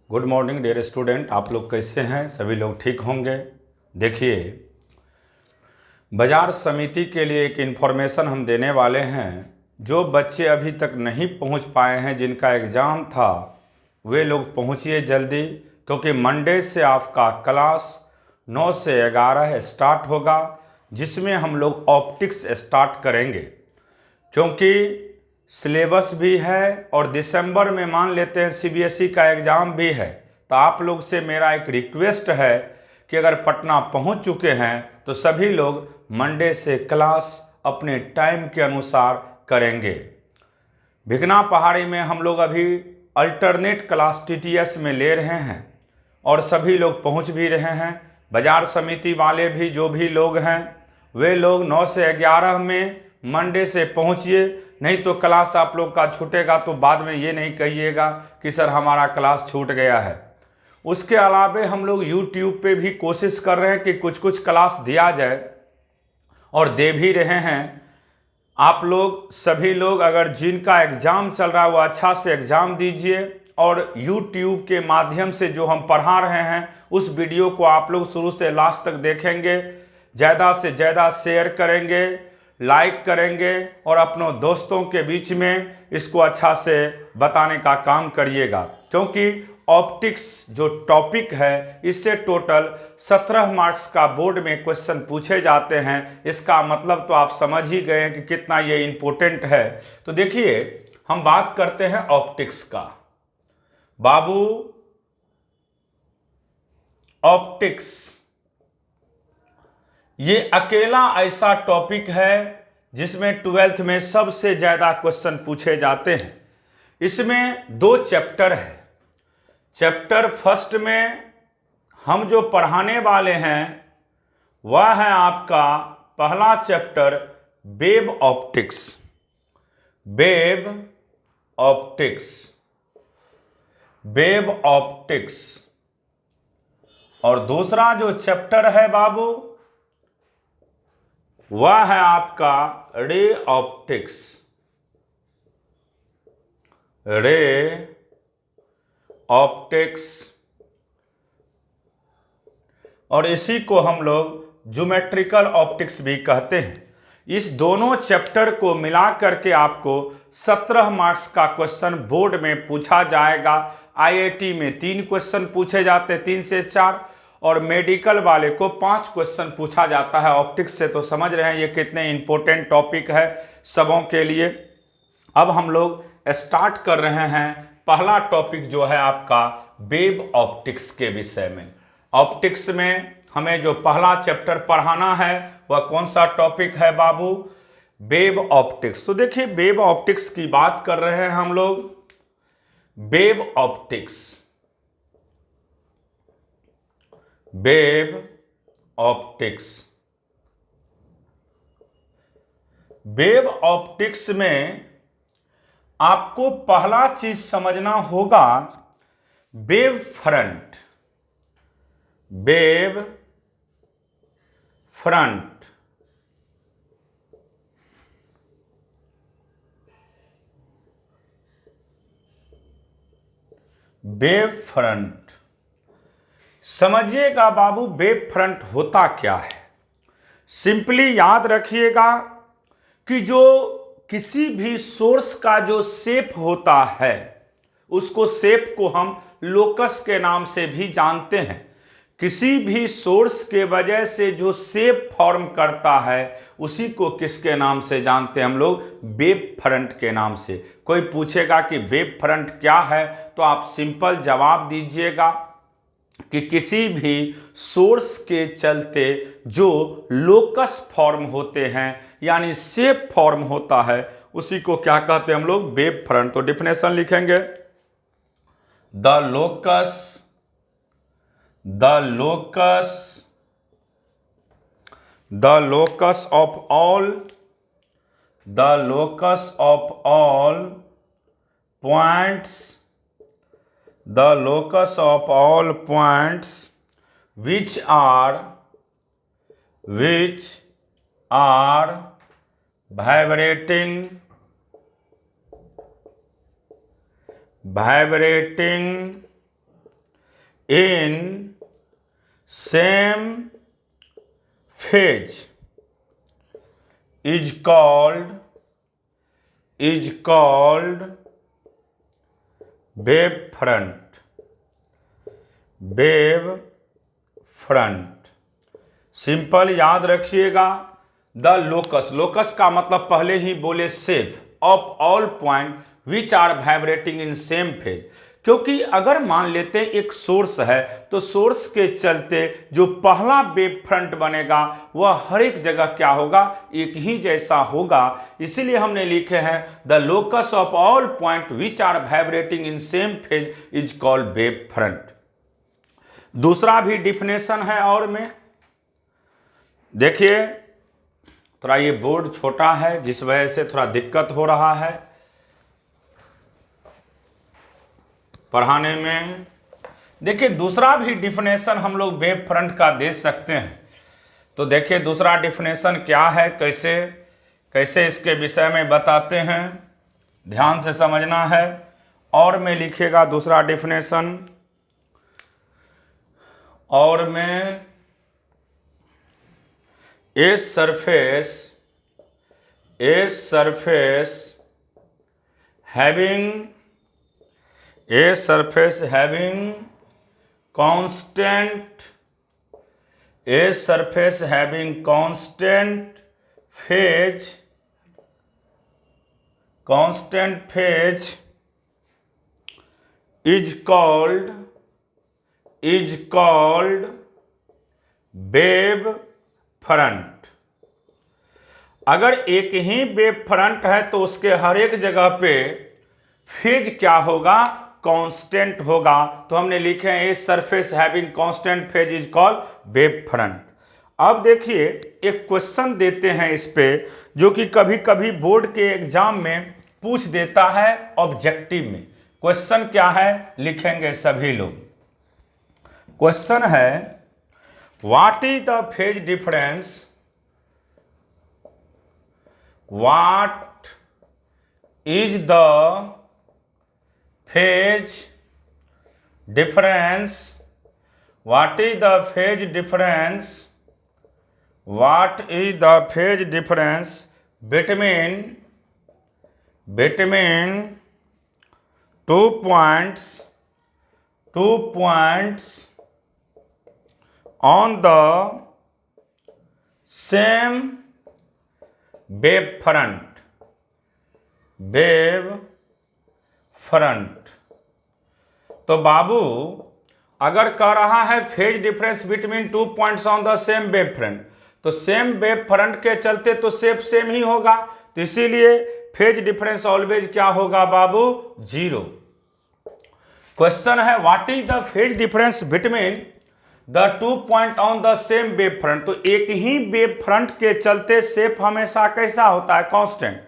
Good morning dear student, आप लोग कैसे हैं? सभी लोग ठीक होंगे। देखिए, बाजार समिति के लिए एक इन्फॉर्मेशन हम देने वाले हैं। जो बच्चे अभी तक नहीं पहुंच पाए हैं, जिनका एग्ज़ाम था, वे लोग पहुंचिए जल्दी, क्योंकि मंडे से आपका क्लास 9 से 11 स्टार्ट होगा, जिसमें हम लोग ऑप्टिक्स स्टार्ट करेंगे। क्योंकि सिलेबस भी है और दिसंबर में मान लेते हैं सीबीएसई का एग्ज़ाम भी है। तो आप लोग से मेरा एक रिक्वेस्ट है कि अगर पटना पहुंच चुके हैं तो सभी लोग मंडे से क्लास अपने टाइम के अनुसार करेंगे। भिगना पहाड़ी में हम लोग अभी अल्टरनेट क्लास टीटीएस में ले रहे हैं और सभी लोग पहुंच भी रहे हैं। बाजार समिति वाले भी जो भी लोग हैं वे लोग 9 से 11 में मंडे से पहुंचिए, नहीं तो क्लास आप लोग का छूटेगा तो बाद में ये नहीं कहिएगा कि सर हमारा क्लास छूट गया है। उसके अलावे हम लोग यूट्यूब पे भी कोशिश कर रहे हैं कि कुछ कुछ क्लास दिया जाए और दे भी रहे हैं। आप लोग सभी लोग अगर जिनका एग्ज़ाम चल रहा है वो अच्छा से एग्ज़ाम दीजिए और YouTube के माध्यम से जो हम पढ़ा रहे हैं उस वीडियो को आप लोग शुरू से लास्ट तक देखेंगे, ज़्यादा से ज़्यादा शेयर करेंगे, लाइक करेंगे और अपनों दोस्तों के बीच में इसको अच्छा से बताने का काम करिएगा। क्योंकि ऑप्टिक्स जो टॉपिक है इससे टोटल 17 मार्क्स का बोर्ड में क्वेश्चन पूछे जाते हैं। इसका मतलब तो आप समझ ही गए हैं कि कितना ये इम्पोर्टेंट है। तो देखिए, हम बात करते हैं ऑप्टिक्स का। बाबू, ऑप्टिक्स ये अकेला ऐसा टॉपिक है जिसमें 12th में सबसे ज्यादा क्वेश्चन पूछे जाते हैं। इसमें 2 चैप्टर है। चैप्टर फर्स्ट में हम जो पढ़ाने वाले हैं वह है आपका पहला chapter wave optics. Wave optics, wave optics. और दूसरा जो चैप्टर है बाबू वह है आपका रे ऑप्टिक्स। रे ऑप्टिक्स, और इसी को हम लोग ज्योमेट्रिकल ऑप्टिक्स भी कहते हैं। इस दोनों चैप्टर को मिला करके आपको 17 मार्क्स का क्वेश्चन बोर्ड में पूछा जाएगा। आईआईटी में 3 क्वेश्चन पूछे जाते हैं, 3 से 4, और मेडिकल वाले को 5 क्वेश्चन पूछा जाता है ऑप्टिक्स से। तो समझ रहे हैं ये कितने इंपॉर्टेंट टॉपिक है सबों के लिए। अब हम लोग स्टार्ट कर रहे हैं पहला टॉपिक जो है आपका वेव ऑप्टिक्स के विषय में। ऑप्टिक्स में हमें जो पहला चैप्टर पढ़ाना है वह कौन सा टॉपिक है बाबू? Wave optics. तो देखिए, वेव ऑप्टिक्स की बात कर रहे हैं हम लोग। Wave optics, wave optics. Wave optics में आपको पहला चीज समझना होगा wave front. Wave front, wave front समझिएगा बाबू। वेव फ्रंट होता क्या है? सिंपली याद रखिएगा कि जो किसी भी सोर्स का जो शेप होता है उसको शेप को हम लोकस के नाम से भी जानते हैं। किसी भी सोर्स के वजह से जो शेप फॉर्म करता है उसी को किसके नाम से जानते हैं हम लोग? वेव फ्रंट के नाम से। कोई पूछेगा कि वेव फ्रंट क्या है तो आप सिंपल जवाब दीजिएगा कि किसी भी सोर्स के चलते जो लोकस फॉर्म होते हैं यानी शेप फॉर्म होता है उसी को क्या कहते हैं हम लोग? Wave front. तो डिफिनेशन लिखेंगे, the locus, the locus, the locus of all, the locus of all points, the locus of all points which are vibrating, vibrating in same phase is called wave front. Wave front. Simple याद रखिएगा। The locus, locus का मतलब पहले ही बोले set of all point which are vibrating in same phase. क्योंकि अगर मान लेते हैं एक सोर्स है तो सोर्स के चलते जो पहला वेव फ्रंट बनेगा वह हर एक जगह क्या होगा, एक ही जैसा होगा। इसीलिए हमने लिखे हैं the locus of all point which are vibrating in same phase is called wave front. दूसरा भी डिफिनेशन है और में देखिए, थोड़ा ये बोर्ड छोटा है जिस वजह से थोड़ा दिक्कत हो रहा है पढ़ाने में। देखिए दूसरा भी डिफिनेशन हम लोग वेव फ्रंट का दे सकते हैं। तो देखिए दूसरा डिफिनेशन क्या है, कैसे कैसे इसके विषय में बताते हैं, ध्यान से समझना है। और में लिखिएगा दूसरा डिफिनेशन, और में ए surface having constant phase is called wave front. अगर एक ही वेव फ्रंट है तो उसके हर एक जगह पे फेज क्या होगा, कांस्टेंट होगा। तो हमने लिखे हैं a surface having constant phase is called wave front. अब देखिए एक क्वेश्चन देते हैं इस पे, जो कि कभी कभी बोर्ड के एग्जाम में पूछ देता है ऑब्जेक्टिव में। क्वेश्चन क्या है लिखेंगे सभी लोग। क्वेश्चन है what is the phase difference, what is the phase difference, what is the phase difference, what is the phase difference between 2 points on the same wave front, तो बाबू अगर कह रहा है phase difference between 2 points on the same wave front, तो same wave front के चलते तो shape same ही होगा, तो इसीलिए फेज डिफरेंस ऑलवेज क्या होगा बाबू, 0। क्वेश्चन है what is the phase difference between the 2 point on the same wave front. तो एक ही वेव फ्रंट के चलते शेप हमेशा कैसा होता है, कांस्टेंट।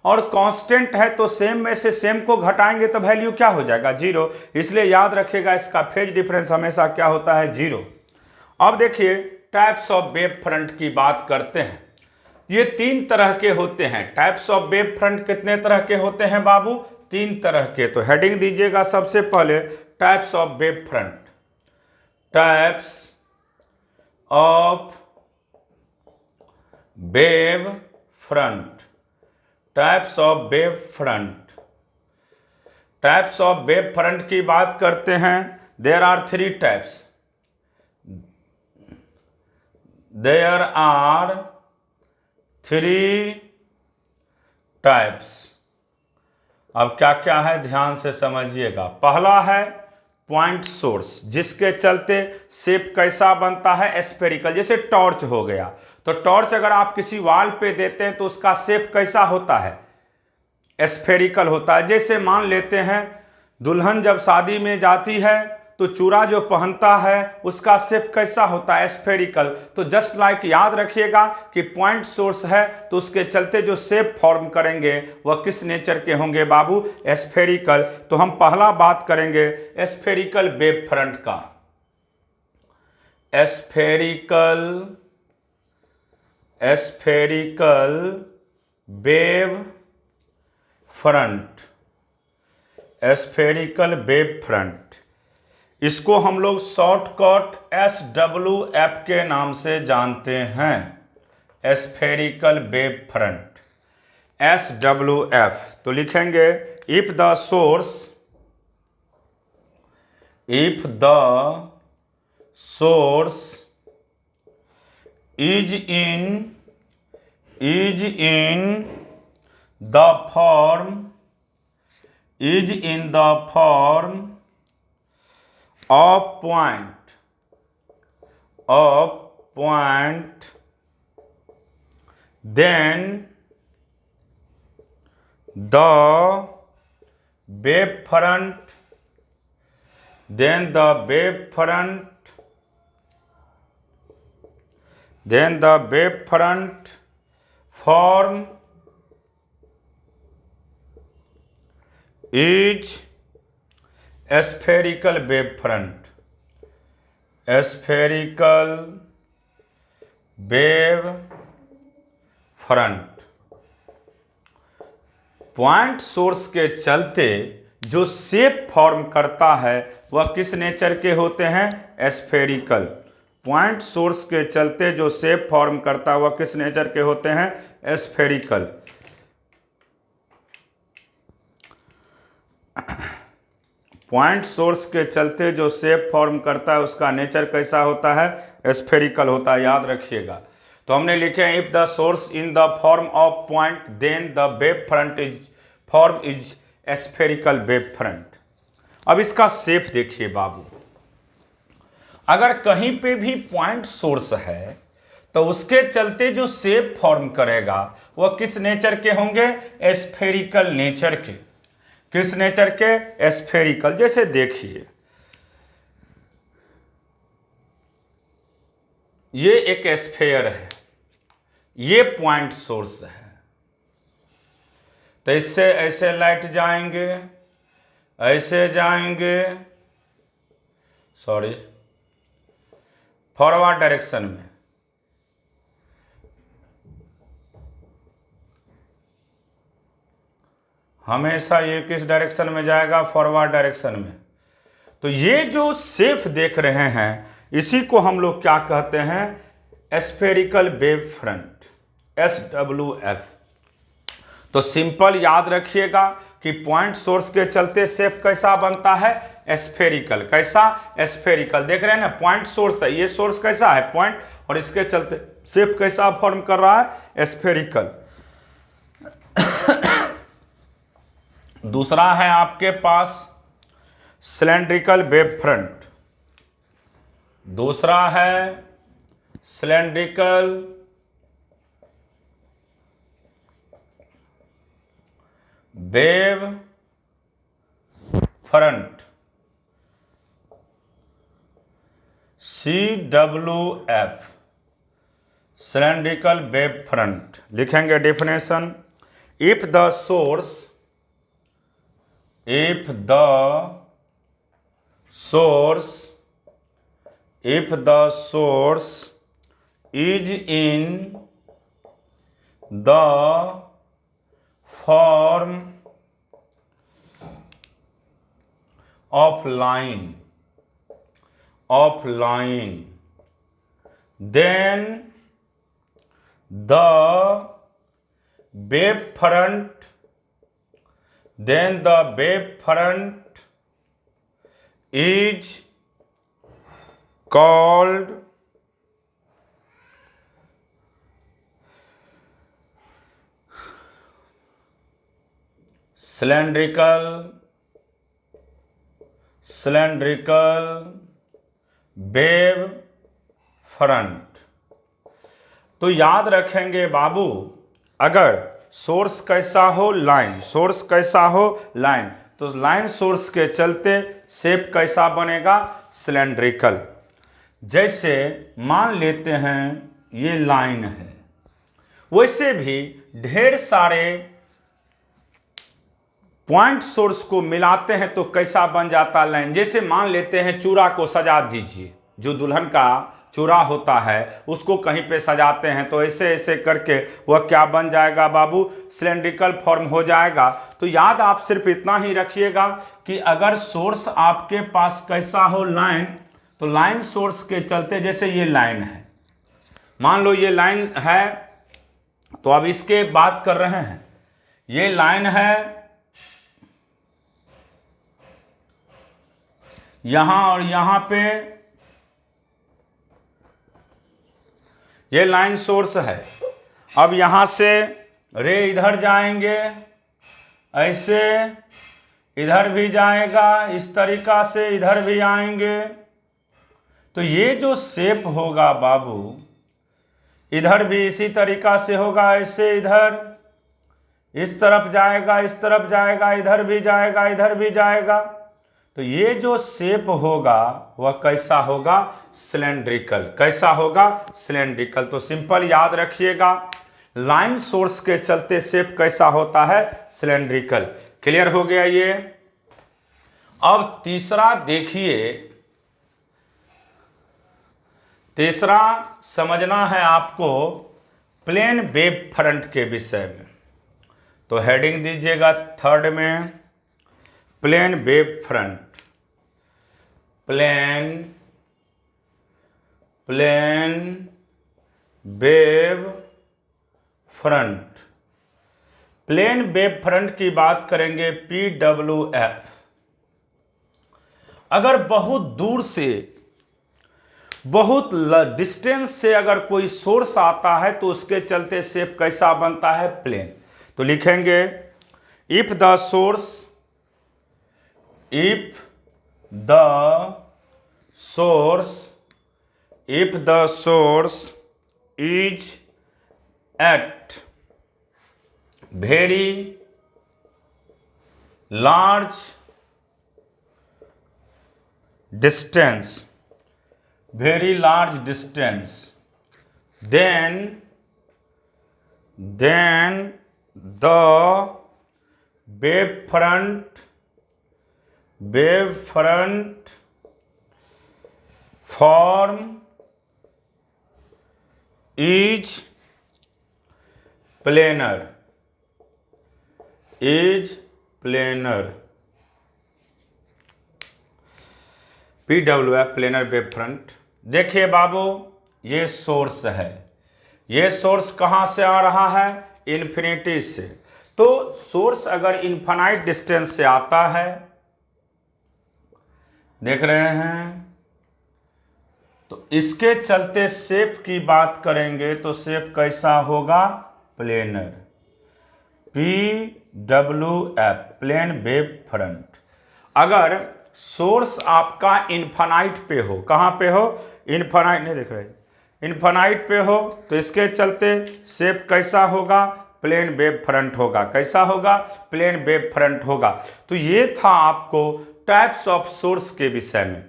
और कांस्टेंट है तो सेम में से सेम को घटाएंगे तो वैल्यू क्या हो जाएगा, 0। इसलिए याद रखिएगा इसका फेज डिफरेंस हमेशा क्या होता है, 0। अब देखिए टाइप्स ऑफ वेव फ्रंट की बात करते हैं। ये 3 तरह के होते हैं। टाइप्स ऑफ वेव फ्रंट कितने तरह के होते हैं बाबू, 3 तरह के। तो हेडिंग दीजिएगा सबसे पहले types of wave front, types of wave front, types of wave front. Types of wave front की बात करते हैं। There are 3 types, there are 3 types. अब क्या क्या है ध्यान से समझिएगा। पहला है पॉइंट सोर्स, जिसके चलते शेप कैसा बनता है, एस्फेरिकल। जैसे टॉर्च हो गया, तो टॉर्च अगर आप किसी वॉल पे देते हैं तो उसका शेप कैसा होता है, एस्फेरिकल होता है। जैसे मान लेते हैं दुल्हन जब शादी में जाती है तो चूड़ा जो पहनता है उसका शेप कैसा होता है, एस्फेरिकल। तो जस्ट लाइक याद रखिएगा कि पॉइंट सोर्स है तो उसके चलते जो शेप फॉर्म करेंगे वह किस नेचर के होंगे बाबू, एस्फेरिकल। तो हम पहला बात करेंगे एस्फेरिकल वेव फ्रंट का। एस्फेरिकल वेव फ्रंट, एस्फेरिकल वेव फ्रंट। इसको हम लोग शॉर्टकट SWF के नाम से जानते हैं, स्फेरिकल वेव फ्रंट, SWF। तो लिखेंगे if the source is in the form of point, then the wave front form is spherical wave front, point source के चलते जो शेप फॉर्म करता है वह किस नेचर के होते हैं, स्फेरिकल। पॉइंट सोर्स के चलते जो शेप फॉर्म करता है वह किस नेचर के होते हैं, स्फेरिकल। पॉइंट सोर्स के चलते जो शेप फॉर्म करता है उसका नेचर कैसा होता है, स्फेरिकल होता है, याद रखिएगा। तो हमने लिखे हैं if the source in the form of point then the wave front is spherical wave front. अब इसका शेप देखिए बाबू, अगर कहीं पे भी पॉइंट सोर्स है तो उसके चलते जो शेप फॉर्म करेगा वह किस नेचर के होंगे, स्फेरिकल नेचर के। किस नेचर के, स्फेरिकल। जैसे देखिए ये एक स्फेयर है, ये पॉइंट सोर्स है, तो इससे ऐसे लाइट जाएंगे, ऐसे जाएंगे, सॉरी फॉरवर्ड डायरेक्शन में, हमेशा ये किस डायरेक्शन में जाएगा, फॉरवर्ड डायरेक्शन में। तो ये जो शेप देख रहे हैं इसी को हम लोग क्या कहते हैं, स्फेरिकल वेव फ्रंट, SWF। तो सिंपल याद रखिएगा कि पॉइंट सोर्स के चलते शेप कैसा बनता है, स्फेरिकल। कैसा, स्फेरिकल। देख रहे हैं ना, पॉइंट सोर्स है, ये सोर्स कैसा है, पॉइंट, और इसके चलते शेप कैसा फॉर्म कर रहा है, स्फेरिकल। दूसरा है आपके पास सिलेंड्रिकल वेव फ्रंट। दूसरा है cylindrical wave front, CWF, cylindrical wave front. लिखेंगे definition, if the source is in the form of line, then the wave front is called cylindrical wave front. तो याद रखेंगे बाबू, अगर सोर्स कैसा हो, लाइन, सोर्स कैसा हो, लाइन, तो लाइन सोर्स के चलते शेप कैसा बनेगा, सिलेंड्रिकल। जैसे मान लेते हैं ये लाइन है, वैसे भी ढेर सारे पॉइंट सोर्स को मिलाते हैं तो कैसा बन जाता लाइन। जैसे मान लेते हैं चूड़ा को सजा दीजिए, जो दुल्हन का चूड़ा होता है उसको कहीं पे सजाते हैं, तो ऐसे ऐसे करके वह क्या बन जाएगा बाबू, सिलेंड्रिकल फॉर्म हो जाएगा। तो याद आप सिर्फ इतना ही रखिएगा कि अगर सोर्स आपके पास कैसा हो, लाइन, तो लाइन सोर्स के चलते, जैसे ये लाइन है, मान लो ये लाइन है, तो अब इसके बात कर रहे हैं, ये लाइन है यहां और यहां पे, ये लाइन सोर्स है। अब यहां से रे इधर जाएंगे, ऐसे इधर भी जाएगा, इस तरीका से इधर भी आएंगे। तो ये जो शेप होगा बाबू, इधर भी इसी तरीका से होगा, ऐसे इधर इस तरफ जाएगा, इस तरफ जाएगा, इधर भी जाएगा, इधर भी जाएगा। तो ये जो शेप होगा वह कैसा होगा, सिलेंड्रिकल। कैसा होगा, सिलेंड्रिकल। तो सिंपल याद रखिएगा, लाइन सोर्स के चलते शेप कैसा होता है, सिलेंड्रिकल। क्लियर हो गया ये। अब तीसरा देखिए, तीसरा समझना है आपको प्लेन वेव फ्रंट के विषय में। तो हेडिंग दीजिएगा थर्ड में, plane wave front. Plane wave front. Plane wave front की बात करेंगे, PWF। अगर बहुत दूर से, बहुत डिस्टेंस से अगर कोई सोर्स आता है तो उसके चलते शेप कैसा बनता है, प्लेन। तो लिखेंगे if the source is at very large distance, then the wave front form is planar, PWF planar wave front. देखिए बाबू, ये सोर्स है, ये सोर्स कहाँ से आ रहा है, इन्फिनिटी से। तो सोर्स अगर इन्फिनाइट डिस्टेंस से आता है, देख रहे हैं, तो इसके चलते शेप की बात करेंगे तो शेप कैसा होगा, planar. PWF plane wave front. अगर सोर्स आपका इन्फिनाइट पे हो, कहाँ पे हो, इन्फिनाइट, नहीं देख रहे, इन्फिनाइट पे हो, तो इसके चलते शेप कैसा होगा, प्लेन वेव फ्रंट होगा। कैसा होगा, प्लेन वेव फ्रंट होगा। तो ये था आपको टाइप्स ऑफ सोर्स के विषय में।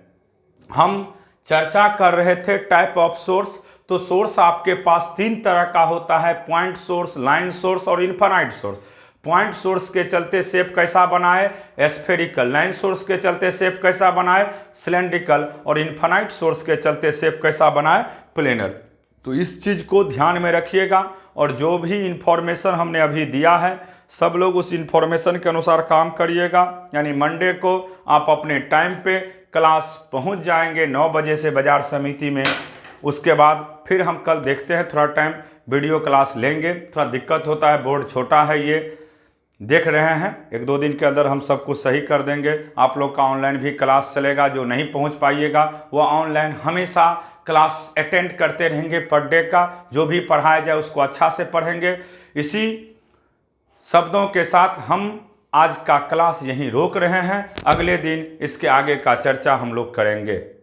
हम चर्चा कर रहे थे टाइप ऑफ सोर्स। तो सोर्स आपके पास तीन तरह का होता है, पॉइंट सोर्स, लाइन सोर्स और इन्फिनाइट सोर्स। पॉइंट सोर्स के चलते शेप कैसा बनाए, स्फेरिकल। लाइन सोर्स के चलते शेप कैसा बनाए, सिलेंड्रिकल। और इन्फिनाइट सोर्स के चलते शेप कैसा बनाए, प्लेनर। तो इस चीज़ को ध्यान में रखिएगा, और जो भी इंफॉर्मेशन हमने अभी दिया है सब लोग उस इंफॉर्मेशन के अनुसार काम करिएगा। यानी मंडे को आप अपने टाइम पे क्लास पहुंच जाएंगे 9 बजे से बाजार समिति में। उसके बाद फिर हम कल देखते हैं, थोड़ा टाइम वीडियो क्लास लेंगे। थोड़ा दिक्कत होता है, बोर्ड छोटा है, ये देख रहे हैं। 1-2 दिन के अंदर हम सब कुछ सही कर देंगे। आप लोग का ऑनलाइन भी क्लास चलेगा। जो नहीं पहुंच पाइएगा वो ऑनलाइन हमेशा क्लास अटेंड करते रहेंगे। पर डे का जो भी पढ़ाया जाए उसको अच्छा से पढ़ेंगे। इसी शब्दों के साथ हम आज का क्लास यहीं रोक रहे हैं। अगले दिन इसके आगे का चर्चा हम लोग करेंगे।